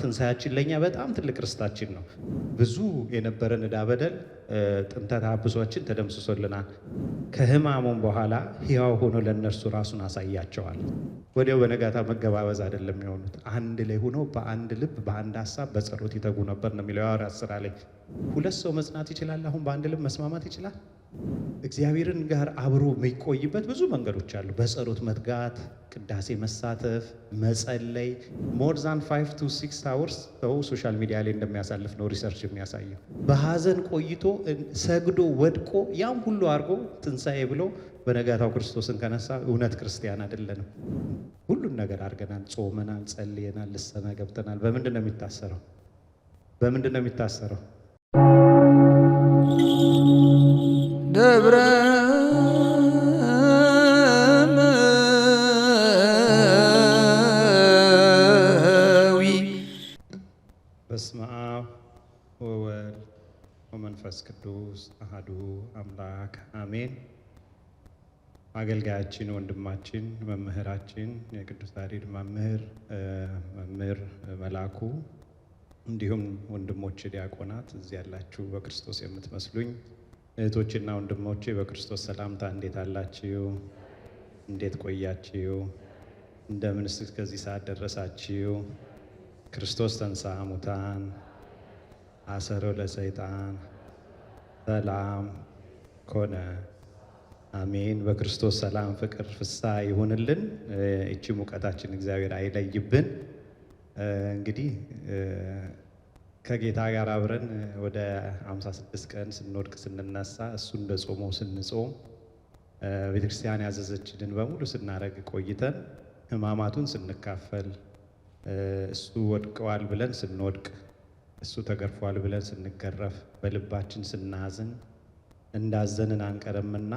ትንሣኤያችን ለኛ በጣም ትልቅ ርስታችን ነው። ብዙ የነበረን ዕዳ በደል ጥንተ ተሐድሶአችን ተደምስሶልናል። ከሕማሙም በኋላ ሕያው ሆኖ ለእነርሱ ራሱን አሳያቸዋል። ወዲያው በነጋታ መገባበዝ አይደለም የሆኑት፣ አንድ ላይ ሆኖ በአንድ ልብ በአንድ ሀሳብ በጸሎት ይተጉ ነበር ነው የሚለው የሐዋርያት ሥራ ላይ። ሁለት ሰው መጽናት ይችላል? አሁን በአንድ ልብ መስማማት ይችላል? እግዚአብሔርን ጋር አብሮ የሚቆይበት ብዙ መንገዶች አሉ። በጸሎት መትጋት፣ ቅዳሴ መሳተፍ፣ መጸለይ። ሞር ዛን 5 to 6 hours ሰው ሶሻል ሚዲያ ላይ እንደሚያሳልፍ ነው ሪሰርች የሚያሳየው። በሐዘን ቆይቶ ሰግዶ ወድቆ ያም ሁሉ አድርጎ ትንሣኤ ብሎ በነጋታው ክርስቶስን ከነሳ እውነት ክርስቲያን አይደለንም። ሁሉን ነገር አድርገናል፣ ጾመናል፣ ጸልየናል፣ ልሰና ገብተናል። በምንድን ነው የሚታሰረው? በምንድን ነው የሚታሰረው? ደብረ በስመ አብ ወወልድ ወመንፈስ ቅዱስ አሐዱ አምላክ አሜን። አገልጋያችን ወንድማችን መምህራችን የቅዱስ ያሬድ መምህር መላኩ፣ እንዲሁም ወንድሞቼ ዲያቆናት፣ እዚህ ያላችሁ በክርስቶስ የምትመስሉኝ እህቶችና ወንድሞቼ በክርስቶስ ሰላምታ እንዴት አላችሁ? እንዴት ቆያችሁ? እንደምንስ እስከዚህ ሰዓት ደረሳችሁ? ክርስቶስ ተንሥአ እሙታን አሰሮ ለሰይጣን ሰላም ኮነ። አሜን። በክርስቶስ ሰላም፣ ፍቅር፣ ፍስሐ ይሁንልን። እቺ ሙቀታችን እግዚአብሔር አይለይብን። እንግዲህ ከጌታ ጋር አብረን ወደ 56 ቀን ስንወድቅ ስንነሳ፣ እሱ እንደ ጾመው ስንጾም፣ ቤተክርስቲያን ያዘዘችንን በሙሉ ስናደርግ ቆይተን ሕማማቱን ስንካፈል፣ እሱ ወድቀዋል ብለን ስንወድቅ፣ እሱ ተገርፏል ብለን ስንገረፍ፣ በልባችን ስናዝን እንዳዘንን አንቀርምና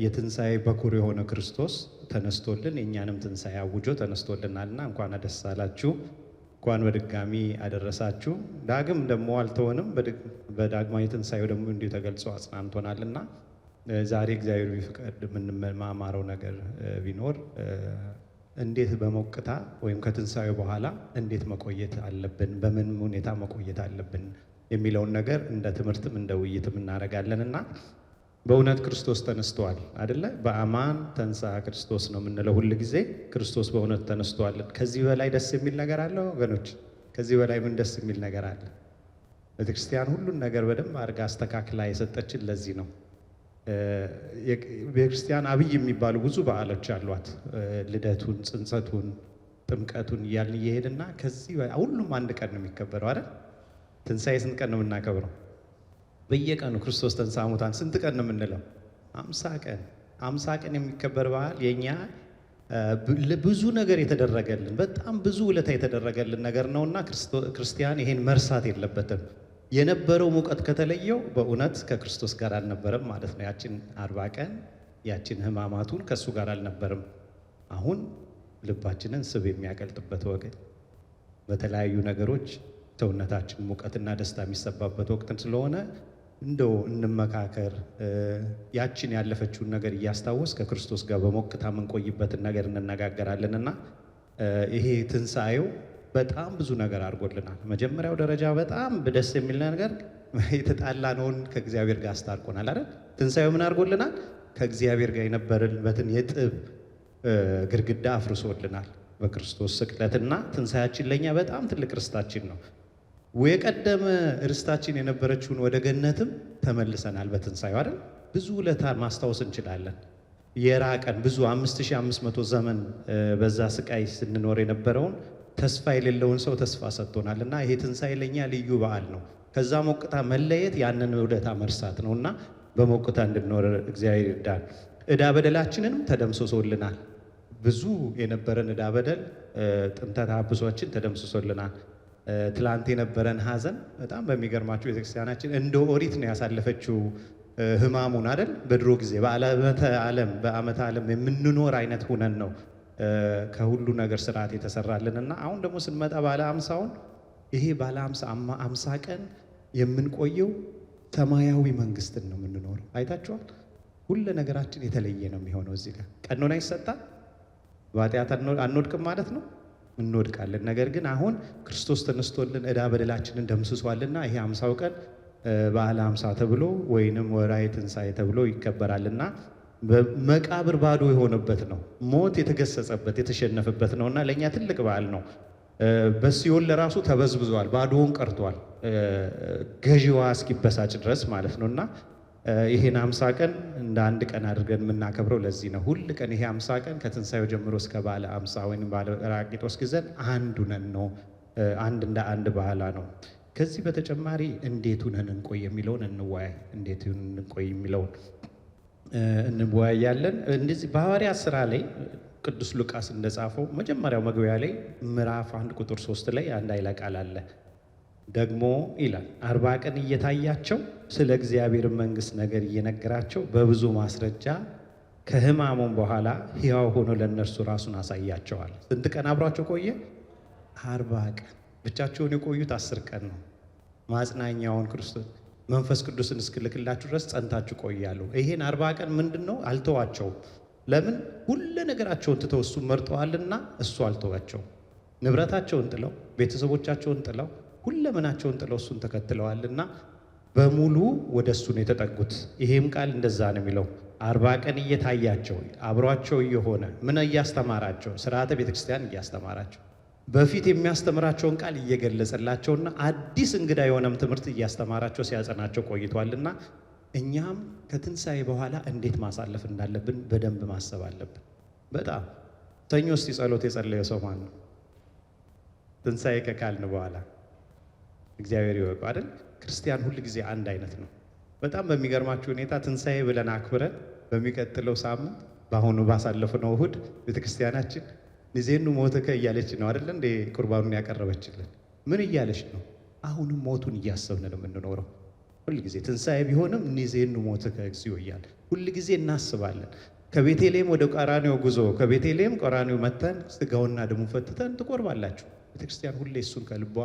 የትንሣኤ በኩር የሆነ ክርስቶስ ተነስቶልን የእኛንም ትንሣኤ አውጆ ተነስቶልናልና እንኳን ደስ አላችሁ፣ እንኳን በድጋሚ አደረሳችሁ። ዳግም ደግሞ አልተሆንም። በዳግማዊ ትንሣኤው ደግሞ እንዲሁ ተገልጾ አጽናንቶናልና ዛሬ እግዚአብሔር ቢፈቅድ የምንማማረው ነገር ቢኖር እንዴት በሞቅታ ወይም ከትንሣኤው በኋላ እንዴት መቆየት አለብን፣ በምን ሁኔታ መቆየት አለብን የሚለውን ነገር እንደ ትምህርትም እንደ ውይይትም እናደርጋለንና በእውነት ክርስቶስ ተነስተዋል አይደለ? በአማን ተንሥአ ክርስቶስ ነው የምንለው ሁል ጊዜ። ክርስቶስ በእውነት ተነስተዋል። ከዚህ በላይ ደስ የሚል ነገር አለ ወገኖች? ከዚህ በላይ ምን ደስ የሚል ነገር አለ? ቤተክርስቲያን ሁሉን ነገር በደንብ አድርጋ አስተካክላ የሰጠችን ለዚህ ነው። ቤተክርስቲያን አብይ የሚባሉ ብዙ በዓሎች አሏት። ልደቱን፣ ጽንሰቱን፣ ጥምቀቱን እያልን እየሄድና ከዚህ ሁሉም አንድ ቀን ነው የሚከበረው አይደል? ትንሣኤ ስንት ቀን ነው የምናከብረው? በየቀኑ ክርስቶስ ተንሥአ እሙታን ስንት ቀን ነው የምንለው? 50 ቀን። 50 ቀን የሚከበር በዓል የኛ ብዙ ነገር የተደረገልን በጣም ብዙ ውለታ የተደረገልን ነገር ነውና ክርስቲያን ይሄን መርሳት የለበትም። የነበረው ሙቀት ከተለየው በእውነት ከክርስቶስ ጋር አልነበረም ማለት ነው። ያችን 40 ቀን ያችን ሕማማቱን ከእሱ ጋር አልነበረም። አሁን ልባችንን ስብ የሚያቀልጥበት ወቅት፣ በተለያዩ ነገሮች ሰውነታችን ሙቀትና ደስታ የሚሰባበት ወቅትን ስለሆነ እንደው እንመካከር። ያችን ያለፈችውን ነገር እያስታወስ ከክርስቶስ ጋር በሞቅታ የምንቆይበትን ነገር እንነጋገራለንና ይሄ ትንሣኤው በጣም ብዙ ነገር አድርጎልናል። መጀመሪያው ደረጃ በጣም ደስ የሚል ነገር የተጣላነውን ከእግዚአብሔር ጋር አስታርቆናል አይደል? ትንሣኤው ምን አድርጎልናል? ከእግዚአብሔር ጋር የነበረንበትን የጥብ ግድግዳ አፍርሶልናል በክርስቶስ ስቅለትና ትንሣኤያችን ለኛ በጣም ትልቅ ርስታችን ነው። የቀደመ ርስታችን የነበረችውን ወደ ገነትም ተመልሰናል በትንሣኤው አይደል? ብዙ ውለታ ማስታወስ እንችላለን። የራቀን ብዙ 5500 ዘመን በዛ ስቃይ ስንኖር የነበረውን ተስፋ የሌለውን ሰው ተስፋ ሰጥቶናል እና ይሄ ትንሣኤ ለኛ ልዩ በዓል ነው። ከዛ ሞቅታ መለየት ያንን ውለታ መርሳት ነውና በሞቅታ እንድንኖር እግዚአብሔር ይርዳል። ዕዳ በደላችንንም ተደምስሶልናል። ብዙ የነበረን ዕዳ በደል ጥንተ ተሐድሶአችን ተደምስሶልናል። ትላንት የነበረን ሐዘን በጣም በሚገርማችሁ ቤተክርስቲያናችን እንደ ኦሪት ነው ያሳለፈችው ሕማሙን አይደል? በድሮ ጊዜ በዓመተ ዓለም የምንኖር አይነት ሁነን ነው ከሁሉ ነገር ስርዓት የተሰራልንና አሁን ደግሞ ስንመጣ ባለ 50ውን ይሄ ባለ 50 ቀን የምንቆየው ሰማያዊ መንግስትን ነው የምንኖረው። አይታችኋል? ሁሉ ነገራችን የተለየ ነው የሚሆነው። እዚህ ጋር ቀኖና ይሰጣል። በኃጢአት አንወድቅም ማለት ነው። እንወድቃለን። ነገር ግን አሁን ክርስቶስ ተነስቶልን ዕዳ በደላችንን ደምስሷልና ይሄ 50ው ቀን በዓለ 50 ተብሎ ወይንም ወርኃዊ ትንሣኤ ተብሎ ይከበራልና መቃብር ባዶ የሆነበት ነው። ሞት የተገሰጸበት የተሸነፈበት ነውና ለእኛ ትልቅ በዓል ነው። በሲኦል ለራሱ ተበዝብዟል፣ ባዶውን ቀርቷል፣ ገዢዋ እስኪበሳጭ ድረስ ማለት ነውና ይሄን 50 ቀን እንደ አንድ ቀን አድርገን የምናከብረው ለዚህ ነው። ሁል ቀን ይሄ 50 ቀን ከትንሣኤው ጀምሮ እስከ በዓለ 50 ወይም በዓለ ጰራቅሊጦስ ጊዜ አንድ ነን ነው፣ አንድ እንደ አንድ ባህላ ነው። ከዚህ በተጨማሪ እንዴት ሆነን እንቆይ የሚለውን እንወያይ። እንዴት ሆነን እንቆይ የሚለውን እንወያያለን። እንደዚህ በሐዋርያት ሥራ ላይ ቅዱስ ሉቃስ እንደጻፈው መጀመሪያው መግቢያ ላይ ምዕራፍ 1 ቁጥር 3 ላይ አንድ ኃይለ ቃል አለ። ደግሞ ይላል 40 ቀን እየታያቸው ስለ እግዚአብሔር መንግሥት ነገር እየነገራቸው በብዙ ማስረጃ ከሕማሙም በኋላ ሕያው ሆኖ ለእነርሱ ራሱን አሳያቸዋል። ስንት ቀን አብሯቸው ቆየ? 40 ቀን። ብቻቸውን የቆዩት 10 ቀን ነው። ማጽናኛውን ክርስቶስ መንፈስ ቅዱስን እስክልክላችሁ ድረስ ጸንታችሁ ቆያሉ። ይሄን 40 ቀን ምንድን ነው አልተዋቸውም። ለምን? ሁሉ ነገራቸውን ትተው እሱን መርጠዋልና እሱ አልተዋቸውም። ንብረታቸውን ጥለው ቤተሰቦቻቸውን ጥለው ሁለመናቸውን ጥለው እሱን ተከትለዋልና በሙሉ ወደ እሱ ነው የተጠጉት። ይሄም ቃል እንደዛ ነው የሚለው 40 ቀን እየታያቸው አብሯቸው እየሆነ ምን እያስተማራቸው፣ ስርዓተ ቤተክርስቲያን እያስተማራቸው፣ በፊት የሚያስተምራቸውን ቃል እየገለጸላቸውና አዲስ እንግዳ የሆነም ትምህርት እያስተማራቸው ሲያጸናቸው ቆይቷልና እኛም ከትንሣኤ በኋላ እንዴት ማሳለፍ እንዳለብን በደንብ ማሰብ አለብን። በጣም ሰኞ እስቲ ጸሎት የጸለየ ሰው ማን ነው? ትንሣኤ ከካልን በኋላ እግዚአብሔር ይወቁ አይደል? ክርስቲያን ሁል ጊዜ አንድ አይነት ነው። በጣም በሚገርማችሁ ሁኔታ ትንሣኤ ብለን አክብረን በሚቀጥለው ሳምንት በአሁኑ ባሳለፍነው እሁድ ቤተክርስቲያናችን ንዜኑ ሞትከ እያለች ነው አይደል እንዴ ቁርባኑን ያቀረበችልን። ምን እያለች ነው? አሁንም ሞቱን እያሰብን ነው የምንኖረው። ሁል ጊዜ ትንሣኤ ቢሆንም ንዜኑ ሞትከ እግዚኦ እያለ ሁል ጊዜ እናስባለን። ከቤተልሔም ወደ ቀራንዮ ጉዞ፣ ከቤተልሔም ቀራንዮ መተን ስጋውና ደሙ ፈትተን ትቆርባላችሁ። ቤተክርስቲያን ሁሌ እሱን ከልቧ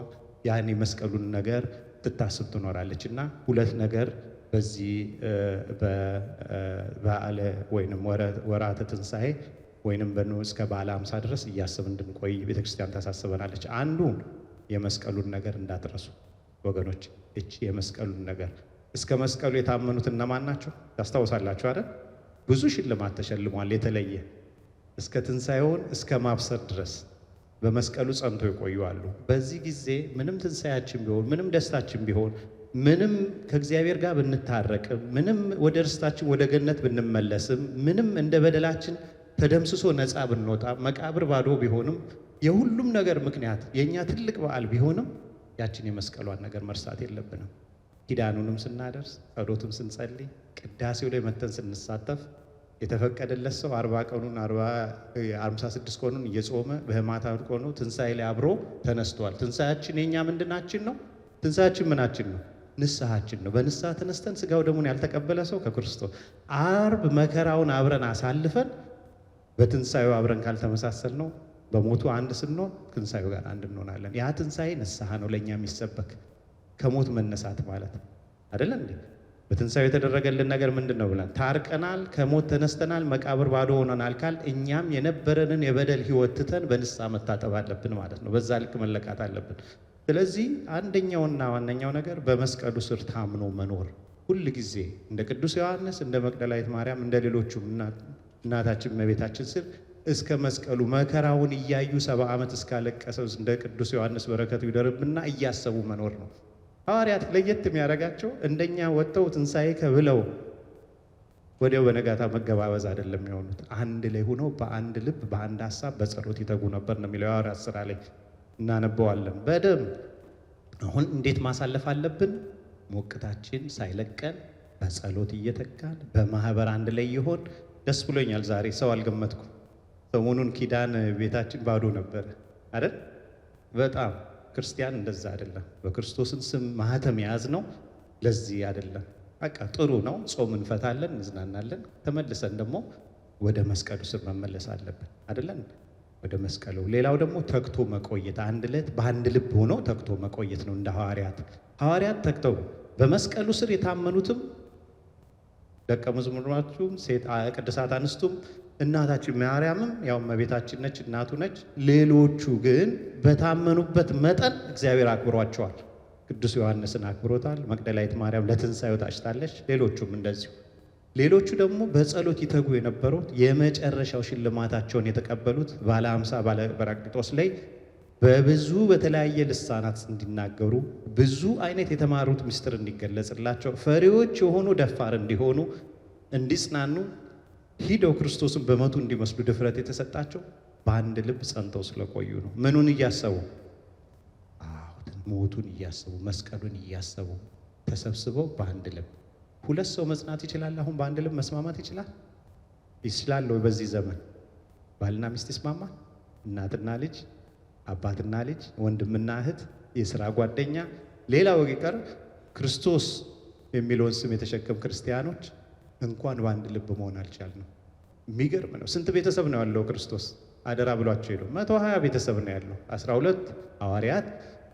ያን መስቀሉን ነገር ትታስብ ትኖራለች። እና ሁለት ነገር በዚህ በዓለ ወይንም ወራተ ትንሣኤ ወይንም እስከ በዓለ 50 ድረስ እያስብ እንድንቆይ ቤተክርስቲያን ታሳስበናለች። አንዱ የመስቀሉን ነገር እንዳትረሱ ወገኖች። እቺ የመስቀሉን ነገር እስከ መስቀሉ የታመኑት እነማን ናቸው ታስታውሳላችሁ አይደል? ብዙ ሽልማት ተሸልሟል። የተለየ እስከ ትንሣኤውን እስከ ማብሰር ድረስ በመስቀሉ ጸንቶ ይቆዩዋሉ። በዚህ ጊዜ ምንም ትንሣኤያችን ቢሆን፣ ምንም ደስታችን ቢሆን፣ ምንም ከእግዚአብሔር ጋር ብንታረቅም፣ ምንም ወደ ርስታችን ወደ ገነት ብንመለስም፣ ምንም እንደ በደላችን ተደምስሶ ነፃ ብንወጣ፣ መቃብር ባዶ ቢሆንም፣ የሁሉም ነገር ምክንያት የእኛ ትልቅ በዓል ቢሆንም ያችን የመስቀሏን ነገር መርሳት የለብንም። ኪዳኑንም ስናደርስ፣ ጸሎትም ስንጸልይ፣ ቅዳሴው ላይ መተን ስንሳተፍ የተፈቀደለት ሰው 40 ቀኑን 56 ቀኑን እየጾመ በሕማማት ቀኑ ትንሣኤ ላይ አብሮ ተነስቷል። ትንሣኤያችን የኛ ምንድናችን ነው? ትንሣኤያችን ምናችን ነው? ንስሐችን ነው። በንስሐ ተነስተን ስጋው ደሙን ያልተቀበለ ሰው ከክርስቶስ ዓርብ መከራውን አብረን አሳልፈን በትንሣኤው አብረን ካልተመሳሰል ነው በሞቱ አንድ ስንሆን ትንሣኤው ጋር አንድ እንሆናለን። ያ ትንሣኤ ንስሐ ነው ለእኛ የሚሰበክ ከሞት መነሳት ማለት አይደለም እንዴ? በትንሣኤው የተደረገልን ነገር ምንድን ነው ብለን ታርቀናል፣ ከሞት ተነስተናል፣ መቃብር ባዶ ሆነናል ካል እኛም የነበረንን የበደል ሕይወት ትተን በንስሐ መታጠብ አለብን ማለት ነው። በዛ ልክ መለካት አለብን። ስለዚህ አንደኛውና ዋነኛው ነገር በመስቀሉ ስር ታምኖ መኖር። ሁል ጊዜ እንደ ቅዱስ ዮሐንስ፣ እንደ መቅደላዊት ማርያም፣ እንደ ሌሎቹም እናታችን እመቤታችን ስር እስከ መስቀሉ መከራውን እያዩ 70 ዓመት እስካለቀሰው እንደ ቅዱስ ዮሐንስ በረከቱ ይደርብና እያሰቡ መኖር ነው። ሐዋርያት ለየት የሚያደርጋቸው እንደኛ ወጥተው ትንሣኤ ከብለው ወዲያው በነጋታ መገባበዝ አይደለም የሆኑት። አንድ ላይ ሆነው በአንድ ልብ በአንድ ሀሳብ በጸሎት ይተጉ ነበር ነው የሚለው የሐዋርያት ሥራ ላይ እናነበዋለን በደንብ። አሁን እንዴት ማሳለፍ አለብን? ሞቅታችን ሳይለቀን በጸሎት እየተጋን በማህበር አንድ ላይ ይሆን። ደስ ብሎኛል። ዛሬ ሰው አልገመትኩም። ሰሞኑን ኪዳን ቤታችን ባዶ ነበር አይደል? በጣም ክርስቲያን እንደዛ አይደለም። በክርስቶስን ስም ማህተም የያዝ ነው። ለዚህ አይደለም። በቃ ጥሩ ነው። ጾም እንፈታለን፣ እንዝናናለን። ተመልሰን ደግሞ ወደ መስቀሉ ስር መመለስ አለብን አይደለን? ወደ መስቀሉ። ሌላው ደግሞ ተግቶ መቆየት፣ አንድ ዕለት በአንድ ልብ ሆኖ ተግቶ መቆየት ነው። እንደ ሐዋርያት ተግተው በመስቀሉ ስር የታመኑትም ደቀ መዛሙርቱም ቅዱሳት አንስቱም እናታችን ማርያምም ያው እመቤታችን ነች፣ እናቱ ነች። ሌሎቹ ግን በታመኑበት መጠን እግዚአብሔር አክብሯቸዋል። ቅዱስ ዮሐንስን አክብሮታል። መቅደላዊት ማርያም ለትንሣኤው ታጭታለች። ሌሎቹም እንደዚሁ። ሌሎቹ ደግሞ በጸሎት ይተጉ የነበሩት የመጨረሻው ሽልማታቸውን የተቀበሉት ባለ 50 ባለ በራቅሊጦስ ላይ በብዙ በተለያየ ልሳናት እንዲናገሩ ብዙ አይነት የተማሩት ምስጢር እንዲገለጽላቸው ፈሪዎች የሆኑ ደፋር እንዲሆኑ እንዲጽናኑ ሂደው ክርስቶስን በሞቱ እንዲመስሉ ድፍረት የተሰጣቸው በአንድ ልብ ጸንተው ስለቆዩ ነው። ምኑን እያሰቡ? ሞቱን እያሰቡ መስቀሉን እያሰቡ ተሰብስበው በአንድ ልብ። ሁለት ሰው መጽናት ይችላል? አሁን በአንድ ልብ መስማማት ይችላል? ይችላል ወይ? በዚህ ዘመን ባልና ሚስት ይስማማል? እናትና ልጅ፣ አባትና ልጅ፣ ወንድምና እህት፣ የሥራ ጓደኛ፣ ሌላው ይቀር ክርስቶስ የሚለውን ስም የተሸከም ክርስቲያኖች እንኳን በአንድ ልብ መሆን አልቻልንም። የሚገርም ነው። ስንት ቤተሰብ ነው ያለው ክርስቶስ? አደራ ብሏቸው ሄዶ 120 ቤተሰብ ነው ያለው። 12 ሐዋርያት፣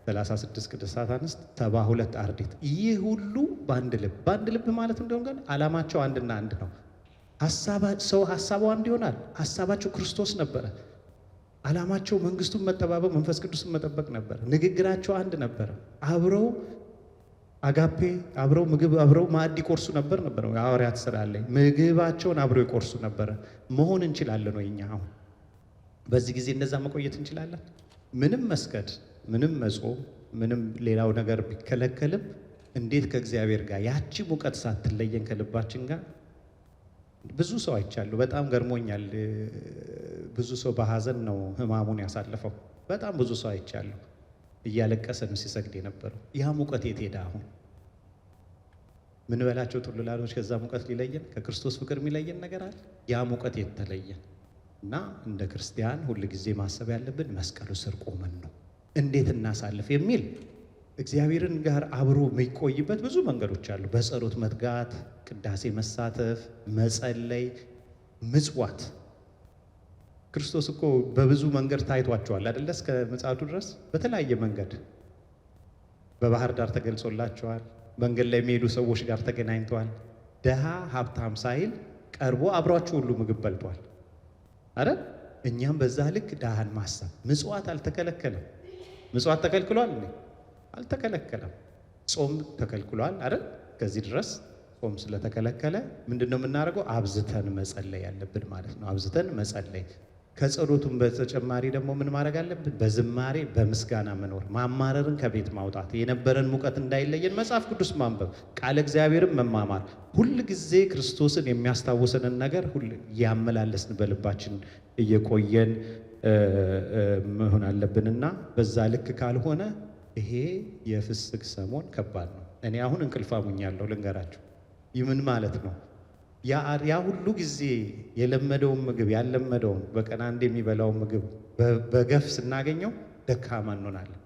36 ቅዱሳት አንስት፣ 72 አርድእት። ይህ ሁሉ በአንድ ልብ። በአንድ ልብ ማለት እንደሆነ ግን ዓላማቸው አንድና አንድ ነው። ሰው ሐሳቡ አንድ ይሆናል። ሐሳባቸው ክርስቶስ ነበረ። ዓላማቸው መንግስቱን መጠባበቅ፣ መንፈስ ቅዱስን መጠበቅ ነበረ። ንግግራቸው አንድ ነበረ። አብረው አጋፔ አብረው ምግብ አብረው ማዕድ ይቆርሱ ነበር። የሐዋርያት ሥራ ላይ ምግባቸውን አብረው ይቆርሱ ነበረ። መሆን እንችላለን ወይ? እኛ አሁን በዚህ ጊዜ እንደዛ መቆየት እንችላለን? ምንም መስገድ፣ ምንም መጾም፣ ምንም ሌላው ነገር ቢከለከልም እንዴት ከእግዚአብሔር ጋር ያቺ ሙቀት ሳትለየን ከልባችን ጋር ብዙ ሰው አይቻለሁ። በጣም ገርሞኛል። ብዙ ሰው በሐዘን ነው ሕማሙን ያሳለፈው። በጣም ብዙ ሰው አይቻለሁ። እያለቀሰ ነው ሲሰግድ የነበረው። ያ ሙቀት የት ሄደ? አሁን ምን በላቸው ጥሉላሎች ከዛ ሙቀት ሊለየን ከክርስቶስ ፍቅር የሚለየን ነገር አለ? ያ ሙቀት የት ተለየን? እና እንደ ክርስቲያን ሁል ጊዜ ማሰብ ያለብን መስቀሉ ስር ቆመን ነው እንዴት እናሳልፍ የሚል እግዚአብሔርን ጋር አብሮ የሚቆይበት ብዙ መንገዶች አሉ። በጸሎት መትጋት፣ ቅዳሴ መሳተፍ፣ መጸለይ፣ ምጽዋት። ክርስቶስ እኮ በብዙ መንገድ ታይቷቸዋል አይደለ? እስከ ምጽአቱ ድረስ በተለያየ መንገድ በባህር ዳር ተገልጾላቸዋል። መንገድ ላይ የሚሄዱ ሰዎች ጋር ተገናኝተዋል። ደሃ ሀብታም ሳይል ቀርቦ አብሯቸው ሁሉ ምግብ በልቷል አይደል? እኛም በዛ ልክ ድሃን ማሰብ። ምጽዋት አልተከለከለም። ምጽዋት ተከልክሏል እንዴ? አልተከለከለም። ጾም ተከልክሏል አይደል? ከዚህ ድረስ ጾም ስለተከለከለ ምንድነው የምናደርገው? አብዝተን መጸለይ ያለብን ማለት ነው። አብዝተን መጸለይ። ከጸሎቱም በተጨማሪ ደግሞ ምን ማድረግ አለብን? በዝማሬ በምስጋና መኖር፣ ማማረርን ከቤት ማውጣት፣ የነበረን ሙቀት እንዳይለየን መጽሐፍ ቅዱስ ማንበብ፣ ቃለ እግዚአብሔርን መማማር፣ ሁል ጊዜ ክርስቶስን የሚያስታውሰንን ነገር ሁሉ ያመላለስን በልባችን እየቆየን መሆን አለብንና በዛ ልክ ካልሆነ ይሄ የፍስክ ሰሞን ከባድ ነው። እኔ አሁን እንቅልፋሙኛለሁ ልንገራችሁ። ይህ ምን ማለት ነው? ያ ሁሉ ጊዜ የለመደውን ምግብ ያለመደውን በቀን አንድ የሚበላውን ምግብ በገፍ ስናገኘው ደካማ እንሆናለን።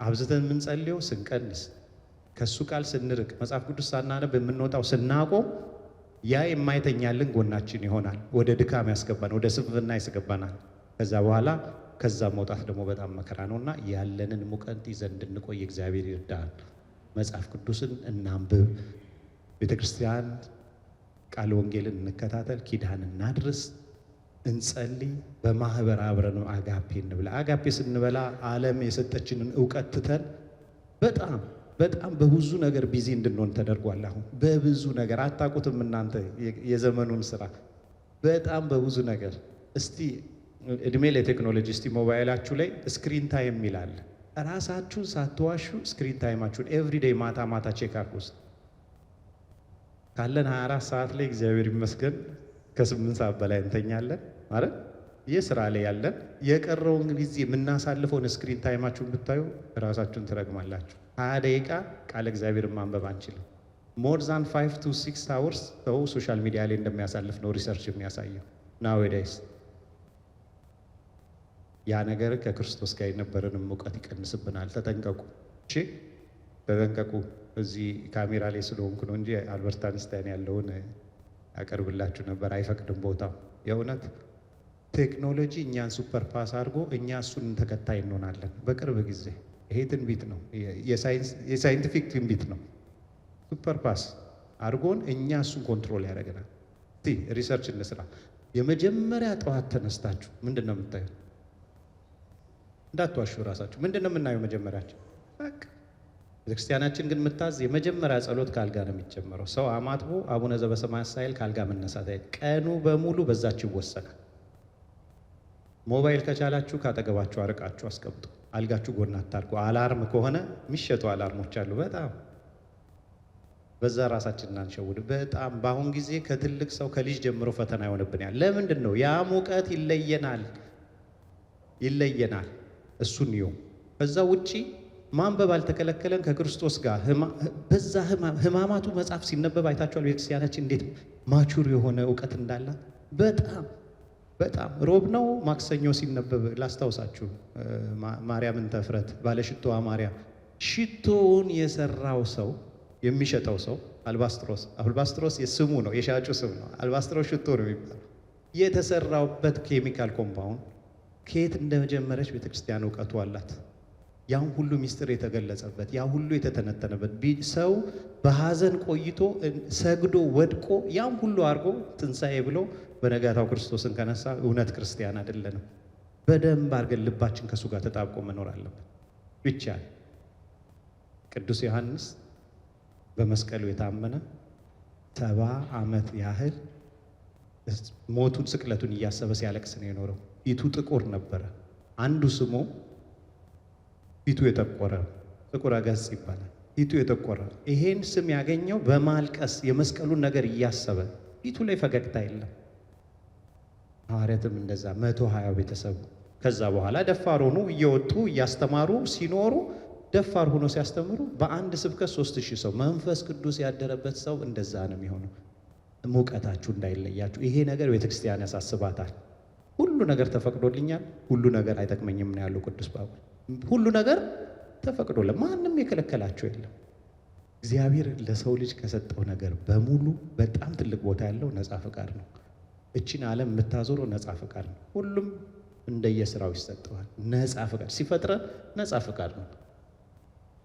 አብዝተን የምንጸልየው ስንቀንስ፣ ከሱ ቃል ስንርቅ፣ መጽሐፍ ቅዱስ ሳናነብ የምንወጣው ስናቆም ያ የማይተኛልን ጎናችን ይሆናል። ወደ ድካም ያስገባን፣ ወደ ስንፍና ያስገባናል። ከዛ በኋላ ከዛ መውጣት ደግሞ በጣም መከራ ነውና ያለንን ሙቀት ይዘን እንድንቆይ እግዚአብሔር ይርዳል። መጽሐፍ ቅዱስን እናንብብ። ቤተ ክርስቲያን ቃለ ወንጌልን እንከታተል፣ ኪዳን እናድርስ፣ እንጸልይ፣ በማህበር አብረን አጋፔ እንብላ። አጋፔ ስንበላ ዓለም የሰጠችንን እውቀት ትተን በጣም በብዙ ነገር ቢዚ እንድንሆን ተደርጓል። አሁን በብዙ ነገር አታውቁትም እናንተ የዘመኑን ስራ፣ በጣም በብዙ ነገር። እስቲ እድሜ ለቴክኖሎጂ፣ እስቲ ሞባይላችሁ ላይ ስክሪን ታይም ይላል። ራሳችሁን ሳትዋሹ ስክሪን ታይማችሁን ኤቭሪዴይ ማታ ማታ ቼክ አድርጉ። ውስጥ ካለን 24 ሰዓት ላይ እግዚአብሔር ይመስገን ከ8 ሰዓት በላይ እንተኛለን ማለት የስራ ላይ ያለን። የቀረውን ጊዜ የምናሳልፈውን ስክሪን ታይማችሁን ብታዩ ራሳችሁን ትረግማላችሁ። 20 ደቂቃ ቃለ እግዚአብሔርን ማንበብ አንችልም። ሞር ዛን 5 to 6 hours ሰው ሶሻል ሚዲያ ላይ እንደሚያሳልፍ ነው ሪሰርች የሚያሳየው ናዌዴይስ። ያ ነገር ከክርስቶስ ጋር የነበረንም ሙቀት ይቀንስብናል። ተጠንቀቁ፣ እሺ ተጠንቀቁ። እዚህ ካሜራ ላይ ስለሆንኩ ነው እንጂ አልበርት አንስታይን ያለውን ያቀርብላችሁ ነበር። አይፈቅድም ቦታው። የእውነት ቴክኖሎጂ እኛን ሱፐር ፓስ አድርጎ እኛ እሱን ተከታይ እንሆናለን በቅርብ ጊዜ። ይሄ ትንቢት ነው፣ የሳይንቲፊክ ትንቢት ነው። ሱፐር ፓስ አድርጎን እኛ እሱን ኮንትሮል ያደርገናል። እስቲ ሪሰርች እንስራ። የመጀመሪያ ጠዋት ተነስታችሁ ምንድን ነው የምታዩት? እንዳትዋሹ ራሳችሁ። ምንድን ነው የምናየው መጀመሪያችን? በቃ ቤተክርስቲያናችን ግን የምታዝ የመጀመሪያ ጸሎት ካልጋ ነው የሚጀመረው። ሰው አማትቦ አቡነ ዘበሰማያት ሳይል ካልጋ መነሳት ቀኑ በሙሉ በዛችሁ ይወሰናል። ሞባይል ከቻላችሁ ካጠገባችሁ አርቃችሁ አስቀምጡ። አልጋችሁ ጎን አታርጉ። አላርም ከሆነ የሚሸጡ አላርሞች አሉ። በጣም በዛ ራሳችንን አንሸውድ። በጣም በአሁን ጊዜ ከትልቅ ሰው ከልጅ ጀምሮ ፈተና ይሆንብናል። ለምንድን ነው? ያ ሙቀት ይለየናል። እሱን ይው ከዛ ውጪ ማንበብ አልተከለከለን ከክርስቶስ ጋር በዛ ህማማቱ መጽሐፍ ሲነበብ አይታችኋል። ቤተክርስቲያናችን እንዴት ማቹር የሆነ እውቀት እንዳላት በጣም ሮብ ነው ማክሰኞ ሲነበብ ላስታውሳችሁ። ማርያምን ተፍረት ባለሽቶዋ ማርያም ሽቶውን የሰራው ሰው የሚሸጠው ሰው አልባስጥሮስ የስሙ ነው፣ የሻጩ ስም ነው። አልባስጥሮስ ሽቶ ነው የሚባለው። የተሰራበት ኬሚካል ኮምፓውንድ ከየት እንደጀመረች ቤተክርስቲያን እውቀቱ አላት። ያን ሁሉ ሚስጥር የተገለጸበት ያ ሁሉ የተተነተነበት ሰው በሐዘን ቆይቶ ሰግዶ ወድቆ ያን ሁሉ አድርጎ ትንሣኤ ብሎ በነጋታው ክርስቶስን ከነሳ እውነት ክርስቲያን አይደለንም። በደንብ አድርገን ልባችን ከእሱ ጋር ተጣብቆ መኖር አለበት። ብቻ ቅዱስ ዮሐንስ በመስቀሉ የታመነ 70 ዓመት ያህል ሞቱን ስቅለቱን እያሰበ ሲያለቅስ ነው የኖረው። ፊቱ ጥቁር ነበረ። አንዱ ስሙ ፊቱ የጠቆረ ጥቁረ ገጽ ይባላል። ፊቱ የጠቆረ ይሄን ስም ያገኘው በማልቀስ የመስቀሉን ነገር እያሰበ ፊቱ ላይ ፈገግታ የለም። ሐዋርያትም እንደዛ 120 ቤተሰቡ ከዛ በኋላ ደፋር ሆኑ እየወጡ እያስተማሩ ሲኖሩ ደፋር ሆኖ ሲያስተምሩ በአንድ ስብከት 3000 ሰው መንፈስ ቅዱስ ያደረበት ሰው እንደዛ ነው የሚሆነው። ሙቀታችሁ እንዳይለያችሁ። ይሄ ነገር ቤተክርስቲያን ያሳስባታል። ሁሉ ነገር ተፈቅዶልኛል፣ ሁሉ ነገር አይጠቅመኝም ነው ያለው ቅዱስ ጳውሎስ። ሁሉ ነገር ተፈቅዶለ ማንም የከለከላቸው የለም። እግዚአብሔር ለሰው ልጅ ከሰጠው ነገር በሙሉ በጣም ትልቅ ቦታ ያለው ነፃ ፈቃድ ነው። እቺን ዓለም የምታዞረው ነፃ ፈቃድ ነው። ሁሉም እንደየስራው ይሰጠዋል። ነፃ ፈቃድ ሲፈጥረ ነፃ ፈቃድ ነው።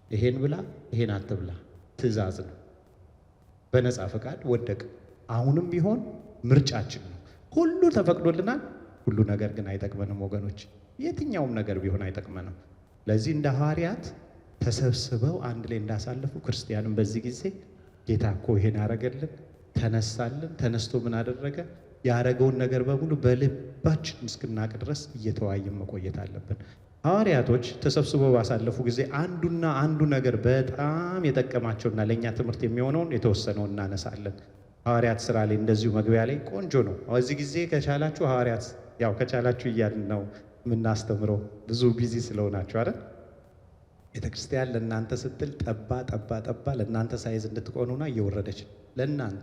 ይሄን ብላ ይሄን አትብላ ትእዛዝ ነው። በነፃ ፈቃድ ወደቅ። አሁንም ቢሆን ምርጫችን ነው። ሁሉ ተፈቅዶልናል። ሁሉ ነገር ግን አይጠቅመንም ወገኖች። የትኛውም ነገር ቢሆን አይጠቅመንም። ለዚህ እንደ ሐዋርያት ተሰብስበው አንድ ላይ እንዳሳለፉ ክርስቲያንም በዚህ ጊዜ ጌታ እኮ ይሄን ያደረገልን ተነሳልን። ተነስቶ ምን አደረገ? ያደረገውን ነገር በሙሉ በልባችን እስክናቅ ድረስ እየተወያየን መቆየት አለብን። ሐዋርያቶች ተሰብስበው ባሳለፉ ጊዜ አንዱ ነገር በጣም የጠቀማቸውና ለእኛ ትምህርት የሚሆነውን የተወሰነውን እናነሳለን። ሐዋርያት ስራ ላይ እንደዚሁ መግቢያ ላይ ቆንጆ ነው። እዚህ ጊዜ ከቻላችሁ ሐዋርያት ያው ከቻላችሁ እያልን ነው የምናስተምረው፣ ብዙ ቢዚ ስለሆናችሁ አይደል? ቤተክርስቲያን ለእናንተ ስትል ጠባ ለእናንተ ሳይዝ እንድትቆኑና እየወረደች ለእናንተ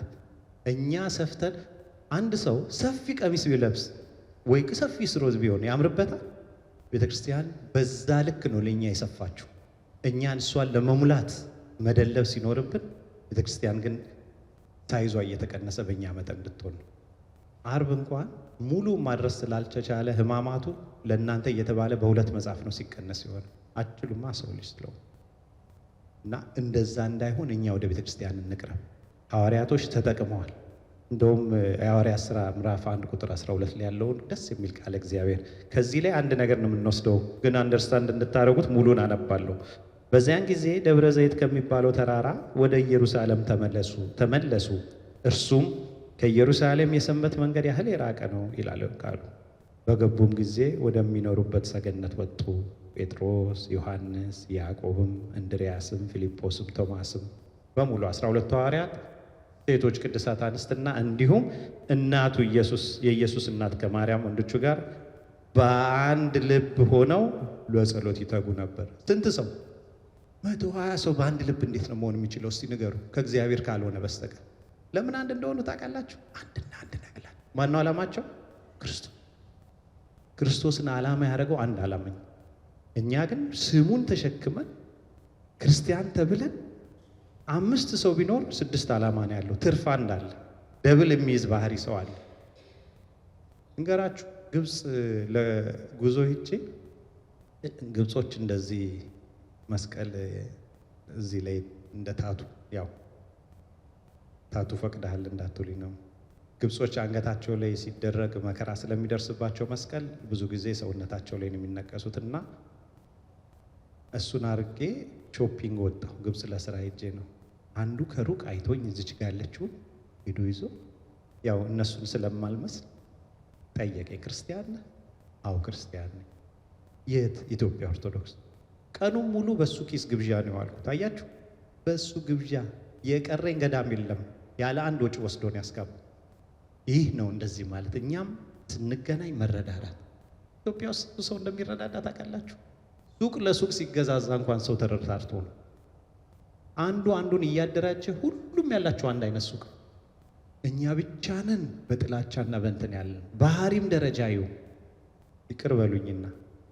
እኛ ሰፍተን አንድ ሰው ሰፊ ቀሚስ ቢለብስ ወይ ሰፊ ስሮዝ ቢሆን ያምርበታል። ቤተክርስቲያን በዛ ልክ ነው ለእኛ የሰፋችሁ። እኛን እሷን ለመሙላት መደለብ ሲኖርብን፣ ቤተክርስቲያን ግን ሳይዟ እየተቀነሰ በእኛ መጠን እንድትሆን ነው። አርብ እንኳን ሙሉ ማድረስ ስላልተቻለ ህማማቱ ለእናንተ እየተባለ በሁለት መጽሐፍ ነው ሲቀነስ ሲሆን አችሉማ ሰው ልጅ ስለሆነ እና እንደዛ እንዳይሆን እኛ ወደ ቤተክርስቲያን እንቅረብ። ሐዋርያቶች ተጠቅመዋል። እንደውም የሐዋርያት ሥራ ምዕራፍ 1 ቁጥር 12 ላይ ያለውን ደስ የሚል ቃል እግዚአብሔር ከዚህ ላይ አንድ ነገር ነው የምንወስደው፣ ግን አንደርስታንድ እንድታደርጉት ሙሉን አነባለሁ። በዚያን ጊዜ ደብረ ዘይት ከሚባለው ተራራ ወደ ኢየሩሳሌም ተመለሱ። እርሱም ከኢየሩሳሌም የሰንበት መንገድ ያህል የራቀ ነው ይላል ቃሉ። በገቡም ጊዜ ወደሚኖሩበት ሰገነት ወጡ። ጴጥሮስ፣ ዮሐንስ፣ ያዕቆብም፣ እንድርያስም፣ ፊልጶስም፣ ቶማስም በሙሉ 12 ሐዋርያት፣ ሴቶች ቅድሳት አንስትና እንዲሁም እናቱ የኢየሱስ እናት ከማርያም ወንዶቹ ጋር በአንድ ልብ ሆነው ለጸሎት ይተጉ ነበር። ስንት ሰው? 120 ሰው በአንድ ልብ እንዴት ነው መሆን የሚችለው? እስቲ ንገሩ። ከእግዚአብሔር ካልሆነ በስተቀር ለምን አንድ እንደሆኑ ታውቃላችሁ? አንድና አንድ ነገር። ማነው ዓላማቸው? ክርስቶስን ዓላማ ያደረገው አንድ ዓላማ። እኛ ግን ስሙን ተሸክመን ክርስቲያን ተብለን 5 ሰው ቢኖር 6 ዓላማ ነው ያለው። ትርፍ አንድ አለ። ደብል የሚይዝ ባህሪ ሰው አለ። እንገራችሁ ግብፅ ለጉዞ ሂጄ ግብጾች እንደዚህ መስቀል እዚህ ላይ እንደ ታቱ ያው ታቱ ፈቅደሃል እንዳትሉኝ ነው። ግብጾች አንገታቸው ላይ ሲደረግ መከራ ስለሚደርስባቸው መስቀል ብዙ ጊዜ ሰውነታቸው ላይ ነው የሚነቀሱትና እሱን አርጌ ሾፒንግ ወጣሁ። ግብጽ ለስራ ሄጄ ነው። አንዱ ከሩቅ አይቶኝ እዚች ጋር ያለችው ሄዶ ይዞ ያው እነሱን ስለማልመስል ጠየቀኝ፣ ክርስቲያን ነህ? አዎ ክርስቲያን ነኝ። የት? ኢትዮጵያ ኦርቶዶክስ። ቀኑን ሙሉ በሱ ኪስ ግብዣ ነው ያልኩት። አያችሁ፣ በሱ ግብዣ የቀረኝ ገዳም የለም። ያለ አንድ ወጪ ወስዶ ነው ያስጋባ። ይህ ነው እንደዚህ ማለት። እኛም ስንገናኝ መረዳዳት። ኢትዮጵያ ውስጥ ሰው እንደሚረዳዳ ታውቃላችሁ? ሱቅ ለሱቅ ሲገዛዛ እንኳን ሰው ተረዳድቶ ነው። አንዱ አንዱን እያደራጀ ሁሉም ያላቸው አንድ አይነት ሱቅ። እኛ ብቻ ነን በጥላቻና በእንትን ያለን። ባህሪም ደረጃ ይቅር በሉኝና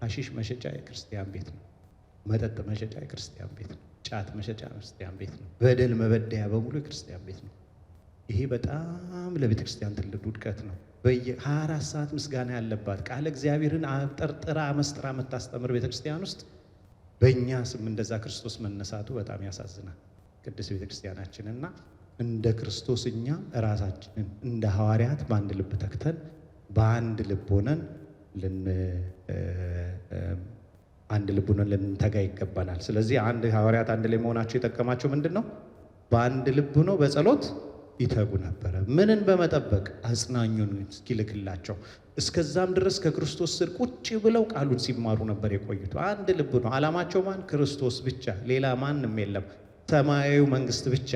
ሐሺሽ መሸጫ የክርስቲያን ቤት ነው። መጠጥ መሸጫ የክርስቲያን ቤት ነው። ጫት መሸጫ የክርስቲያን ቤት ነው። በደል መበደያ በሙሉ የክርስቲያን ቤት ነው። ይሄ በጣም ለቤተ ክርስቲያን ትልቅ ውድቀት ነው። በየ24 ሰዓት ምስጋና ያለባት ቃለ እግዚአብሔርን አጠርጥራ አመስጥራ የምታስተምር ቤተ ክርስቲያን ውስጥ በእኛ ስም እንደዛ ክርስቶስ መነሳቱ በጣም ያሳዝናል። ቅድስት ቤተ ክርስቲያናችንና እንደ ክርስቶስ እኛ ራሳችንን እንደ ሐዋርያት በአንድ ልብ ተክተን በአንድ ልብ ሆነን ልንተጋ ይገባናል። ስለዚህ አንድ ሐዋርያት አንድ ላይ መሆናቸው የጠቀማቸው ምንድን ነው? በአንድ ልብ ሆነው በጸሎት ይተጉ ነበረ። ምንን በመጠበቅ? አጽናኙን እስኪልክላቸው። እስከዛም ድረስ ከክርስቶስ ስር ቁጭ ብለው ቃሉን ሲማሩ ነበር የቆዩት። አንድ ልብ ነው። ዓላማቸው ማን? ክርስቶስ ብቻ፣ ሌላ ማንም የለም። ሰማያዊ መንግስት ብቻ።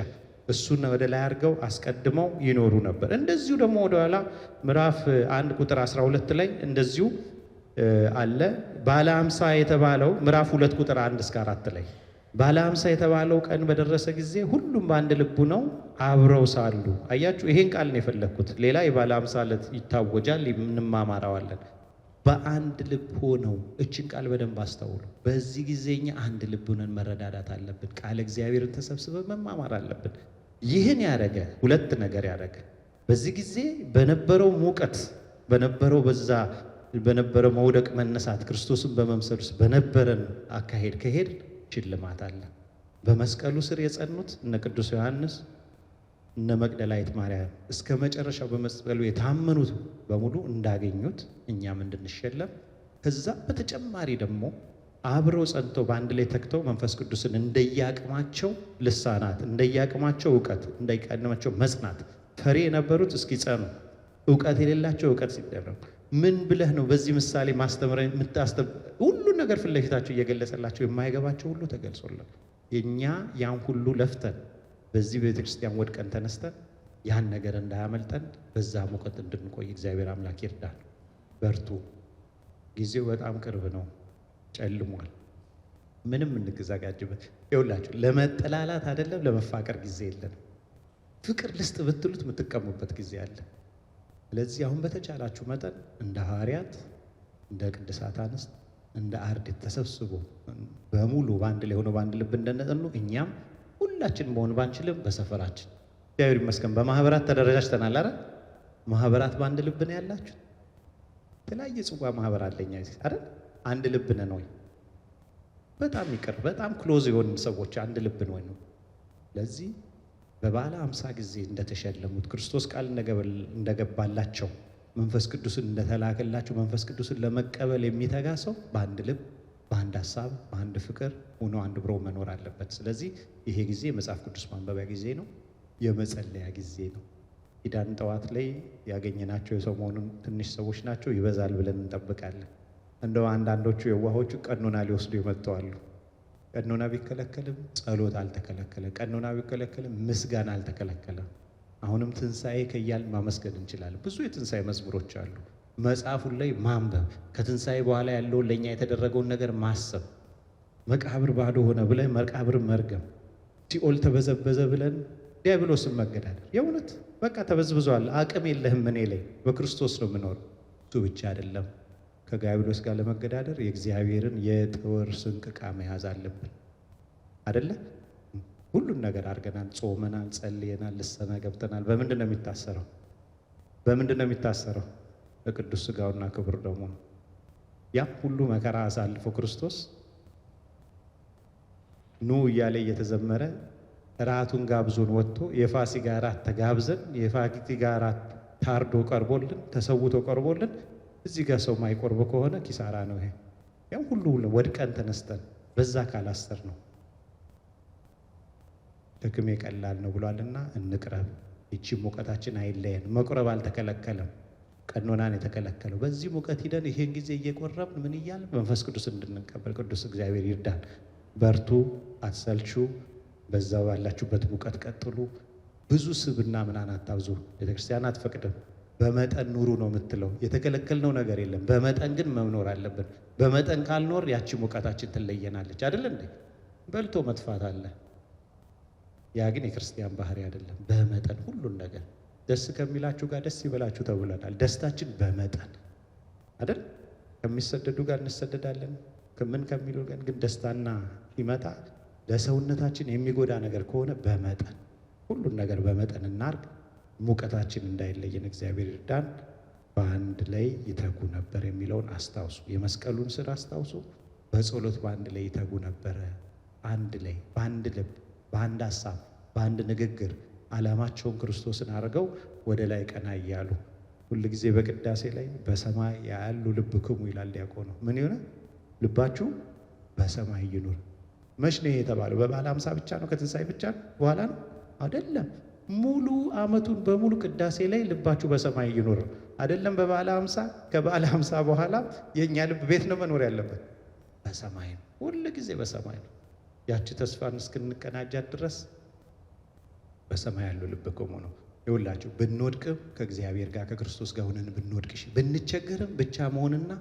እሱን ወደ ላይ አድርገው አስቀድመው ይኖሩ ነበር። እንደዚሁ ደግሞ ወደኋላ ምዕራፍ 1 ቁጥር 12 ላይ እንደዚሁ አለ። ባለ 50 የተባለው ምዕራፍ 2 ቁጥር 1 እስከ 4 ላይ ባለ 50 የተባለው ቀን በደረሰ ጊዜ ሁሉም በአንድ ልቡ ነው አብረው ሳሉ። አያችሁ፣ ይሄን ቃል ነው የፈለግኩት። ሌላ የባለ 50 ዕለት ይታወጃል፣ እንማማራዋለን። በአንድ ልብ ሆነው። እችን ቃል በደንብ አስተውሉ። በዚህ ጊዜ እኛ አንድ ልብ ሆነን መረዳዳት አለብን። ቃል እግዚአብሔርን ተሰብስበን መማማር አለብን። ይህን ያደረገ ሁለት ነገር ያደረገ በዚህ ጊዜ በነበረው ሙቀት በነበረው መውደቅ መነሳት ክርስቶስን በመምሰል ውስጥ በነበረን አካሄድ ከሄድ ሽልማት አለ። በመስቀሉ ስር የጸኑት እነ ቅዱስ ዮሐንስ እነ መቅደላዊት ማርያም እስከ መጨረሻው በመስቀሉ የታመኑት በሙሉ እንዳገኙት እኛም እንድንሸለም፣ ከዛ በተጨማሪ ደግሞ አብረው ጸንተው በአንድ ላይ ተክተው መንፈስ ቅዱስን እንደያቅማቸው ልሳናት፣ እንደያቅማቸው እውቀት፣ እንደያቅማቸው መጽናት፣ ፈሪ የነበሩት እስኪጸኑ፣ እውቀት የሌላቸው እውቀት ሲደረጉ። ምን ብለህ ነው በዚህ ምሳሌ ማስተምረ ሁሉ ነገር ፊት ለፊታቸው እየገለጸላቸው የማይገባቸው ሁሉ ተገልጾላል። የእኛ ያን ሁሉ ለፍተን በዚህ ቤተ ክርስቲያን ወድቀን ተነስተን ያን ነገር እንዳያመልጠን በዛ ሙቀት እንድንቆይ እግዚአብሔር አምላክ ይርዳል። በርቱ። ጊዜው በጣም ቅርብ ነው። ጨልሟል። ምንም እንዘጋጅበት። ይኸውላችሁ ለመጠላላት አይደለም ለመፋቀር ጊዜ የለንም። ፍቅር ልስጥ ብትሉት የምትቀሙበት ጊዜ አለ። ስለዚህ አሁን በተቻላችሁ መጠን እንደ ሐዋርያት፣ እንደ ቅድሳት አንስት፣ እንደ አርድእት ተሰብስቦ በሙሉ በአንድ ላይ ሆኖ በአንድ ልብ እንደነጠኑ እኛም ሁላችን መሆን ባንችልም በሰፈራችን እግዚአብሔር ይመስገን በማህበራት ተደረጃጅተናል። አረ ማህበራት በአንድ ልብ ነው ያላችሁ። የተለያየ ጽዋ ማህበር አለኛ አይደል? አንድ ልብ ነን ወይ? በጣም ይቅር፣ በጣም ክሎዝ የሆኑ ሰዎች አንድ ልብ ነው ነው። ለዚህ በባለ 50 ጊዜ እንደተሸለሙት ክርስቶስ ቃል እንደገባላቸው መንፈስ ቅዱስን እንደተላከላቸው መንፈስ ቅዱስን ለመቀበል የሚተጋ ሰው በአንድ ልብ፣ በአንድ ሀሳብ፣ በአንድ ፍቅር ሆኖ አንድ ብሮ መኖር አለበት። ስለዚህ ይሄ ጊዜ የመጽሐፍ ቅዱስ ማንበቢያ ጊዜ ነው፣ የመጸለያ ጊዜ ነው። ኪዳን ጠዋት ላይ ያገኘናቸው የሰሞኑን ትንሽ ሰዎች ናቸው፣ ይበዛል ብለን እንጠብቃለን። እንደው አንዳንዶቹ የዋሆቹ ቀኖና ሊወስዱ ይመጣሉ። ቀኖና ቢከለከልም ጸሎት አልተከለከለም። ቀኖና ቢከለከልም ምስጋና አልተከለከለም። አሁንም ትንሣኤ ከያልን ማመስገን እንችላለን። ብዙ የትንሣኤ መዝሙሮች አሉ። መጽሐፉን ላይ ማንበብ፣ ከትንሣኤ በኋላ ያለውን ለእኛ የተደረገውን ነገር ማሰብ፣ መቃብር ባዶ ሆነ ብለን መቃብር መርገም፣ ሲኦል ተበዘበዘ ብለን ዲያብሎስን መገዳደር። የእውነት በቃ ተበዝብዟል፣ አቅም የለህም እኔ ላይ በክርስቶስ ነው የምኖር። እሱ ብቻ አይደለም፣ ከዲያብሎስ ጋር ለመገዳደር የእግዚአብሔርን የጦር ስንቅ ዕቃ መያዝ አለብን። አይደለ? ሁሉን ነገር አድርገናል፣ ጾመናል፣ ጸልየናል፣ ልሰና ገብተናል። በምንድን ነው የሚታሰረው? በምንድን ነው የሚታሰረው? በቅዱስ ሥጋውና ክቡር ደሙ ነው። ያም ሁሉ መከራ አሳልፎ ክርስቶስ ኑ እያለ እየተዘመረ ራቱን ጋብዞን ወጥቶ የፋሲካ ራት ተጋብዘን የፋሲካ ራት ታርዶ ቀርቦልን ተሰውቶ ቀርቦልን እዚህ ጋር ሰው ማይቆርብ ከሆነ ኪሳራ ነው። ይሄ ያው ሁሉ ወድቀን ተነስተን በዛ ካላሰር ነው። ሸክሜ ቀላል ነው ብሏልና እንቅረብ። ይቺ ሙቀታችን አይለየን። መቁረብ አልተከለከለም፣ ቀኖናን የተከለከለው። በዚህ ሙቀት ሂደን ይሄን ጊዜ እየቆረብን ምን እያልን መንፈስ ቅዱስ እንድንቀበል ቅዱስ እግዚአብሔር ይርዳን። በርቱ፣ አትሰልቹ፣ በዛው ያላችሁበት ሙቀት ቀጥሉ። ብዙ ስብና ምናምን አታብዙ። ቤተክርስቲያን አትፈቅድም። በመጠን ኑሩ ነው የምትለው። የተከለከልነው ነገር የለም። በመጠን ግን መኖር አለብን። በመጠን ካልኖር ያቺ ሙቀታችን ትለየናለች አይደል እንዴ? በልቶ መጥፋት አለ። ያ ግን የክርስቲያን ባህሪ አይደለም። በመጠን ሁሉን ነገር ደስ ከሚላችሁ ጋር ደስ ይበላችሁ ተብለናል። ደስታችን በመጠን አይደል? ከሚሰደዱ ጋር እንሰደዳለን፣ ከምን ከሚሉ ጋር ግን ደስታና ሲመጣ ለሰውነታችን የሚጎዳ ነገር ከሆነ በመጠን ሁሉን ነገር በመጠን እናርግ። ሙቀታችን እንዳይለየን እግዚአብሔር ይርዳን። በአንድ ላይ ይተጉ ነበር የሚለውን አስታውሱ። የመስቀሉን ስራ አስታውሱ። በጸሎት በአንድ ላይ ይተጉ ነበረ። አንድ ላይ በአንድ ልብ በአንድ ሀሳብ በአንድ ንግግር ዓላማቸውን ክርስቶስን አድርገው ወደ ላይ ቀና እያሉ ሁል ጊዜ በቅዳሴ ላይ በሰማይ ያሉ ልብክሙ ይላል ዲያቆኑ። ምን ይሆነ? ልባችሁ በሰማይ ይኑር። መች ነው የተባለው? በበዓለ ሃምሳ ብቻ ነው? ከትንሣኤ ብቻ በኋላ ነው አይደለም። ሙሉ ዓመቱን በሙሉ ቅዳሴ ላይ ልባችሁ በሰማይ ይኑር አይደለም። በበዓለ ሃምሳ ከበዓለ ሃምሳ በኋላ የእኛ ልብ ቤት ነው መኖር ያለበት? በሰማይ ነው። ሁል ጊዜ በሰማይ ነው። ያቺ ተስፋን እስክንቀናጃት ድረስ በሰማይ ያለው ልብክሙ ነው። ይውላችሁ ብንወድቅም ከእግዚአብሔር ጋር ከክርስቶስ ጋር ሆነን ብንወድቅ፣ ብንቸገርም ብቻ መሆንና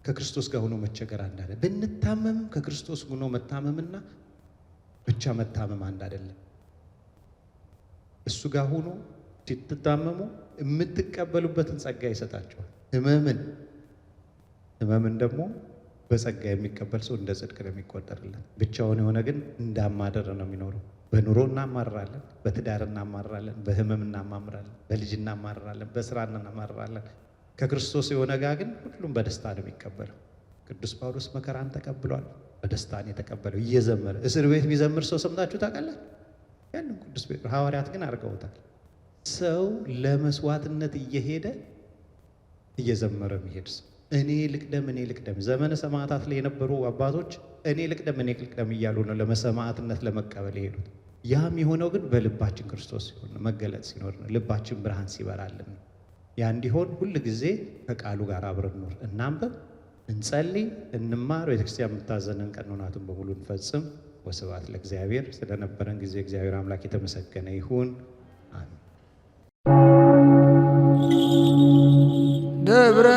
ከክርስቶስ ጋር ሆኖ መቸገር አንድ አይደለም። ብንታመምም ከክርስቶስ ሆኖ መታመምና ብቻ መታመም አንድ አይደለም። እሱ ጋር ሆኖ ስትታመሙ የምትቀበሉበትን ጸጋ ይሰጣቸዋል። ህመምን ደግሞ በጸጋ የሚቀበል ሰው እንደ ጽድቅ ነው የሚቆጠርለት። ብቻውን የሆነ ግን እንዳማረረ ነው የሚኖረው። በኑሮ እናማራለን፣ በትዳር እናማራለን፣ በህመም እናማራለን፣ በልጅ እናማራለን፣ በስራ እናማራለን። ከክርስቶስ የሆነ ጋር ግን ሁሉም በደስታ ነው የሚቀበለው። ቅዱስ ጳውሎስ መከራን ተቀብሏል፣ በደስታ ነው የተቀበለው። እየዘመረ እስር ቤት የሚዘምር ሰው ሰምታችሁ ታውቃላችሁ? ያንን ቅዱስ ጴጥሮስ ሐዋርያት ግን አድርገውታል። ሰው ለመስዋዕትነት እየሄደ እየዘመረ የሚሄድ ሰው እኔ ልቅደም እኔ ልቅደም። ዘመነ ሰማዕታት ላይ የነበሩ አባቶች እኔ ልቅደም እኔ ልቅደም እያሉ ነው ለሰማዕትነት ለመቀበል የሄዱት። ያም የሆነው ግን በልባችን ክርስቶስ ሲሆን መገለጥ ሲኖር ነው። ልባችን ብርሃን ሲበራልን ነው። ያ እንዲሆን ሁል ጊዜ ከቃሉ ጋር አብረን ኑር፣ እናንብብ፣ እንጸልይ፣ እንማር። ቤተክርስቲያን የምታዘነን ቀኖናትን በሙሉ እንፈጽም። ወስብሐት ለእግዚአብሔር። ስለነበረን ጊዜ እግዚአብሔር አምላክ የተመሰገነ ይሁን። አሜን። ደብረ